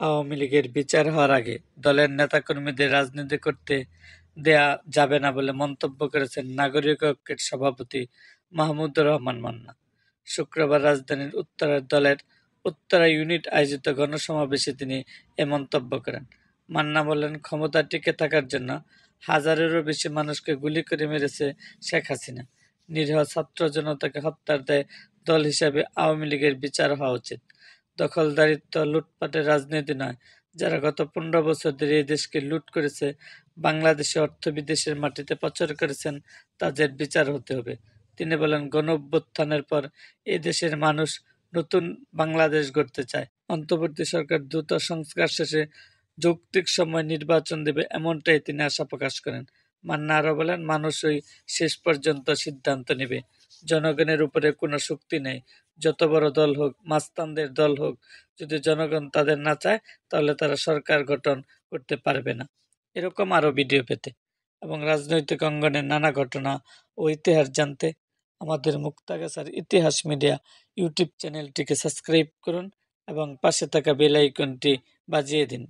আওয়ামী লীগের বিচার হওয়ার আগে দলের নেতাকর্মীদের রাজনীতি করতে দেয়া যাবে না বলে মন্তব্য করেছেন নাগরিক ঐক্যের সভাপতি মাহমুদুর রহমান মান্না। শুক্রবার রাজধানীর উত্তরার দলের উত্তরা ইউনিট আয়োজিত গণসমাবেশে তিনি এ মন্তব্য করেন। মান্না বলেন, ক্ষমতা টিকে থাকার জন্য হাজারেরও বেশি মানুষকে গুলি করে মেরেছে শেখ হাসিনা। নিরীহ ছাত্র জনতাকে হত্যার দায়ে দল হিসাবে আওয়ামী লীগের বিচার হওয়া উচিত। দখলদারিত্ব, লুটপাটের রাজনীতি নয়। যারা গত 15 বছর ধরে এই দেশকে লুট করেছে, বাংলাদেশে অর্থ বিদেশের মাটিতে পাচার করেছেন, তাদের বিচার হতে হবে। তিনি বলেন, গণঅভ্যুত্থানের পর এই দেশের মানুষ নতুন বাংলাদেশ গড়তে চায়। অন্তর্বর্তী সরকার দ্রুত সংস্কার শেষে যৌক্তিক সময় নির্বাচন দেবে, এমনটাই তিনি আশা প্রকাশ করেন। মান্না আরও বলেন, মানুষই শেষ পর্যন্ত সিদ্ধান্ত নেবে। জনগণের উপরে কোনো শক্তি নেই। যত বড় দল হোক, মাস্তানদের দল হোক, যদি জনগণ তাদের না চায় তাহলে তারা সরকার গঠন করতে পারবে না। এরকম আরও ভিডিও পেতে এবং রাজনৈতিক অঙ্গনের নানা ঘটনা ও ইতিহাস জানতে আমাদের মুক্তাগাছার ইতিহাস মিডিয়া ইউটিউব চ্যানেলটিকে সাবস্ক্রাইব করুন এবং পাশে থাকা বেল আইকনটি বাজিয়ে দিন।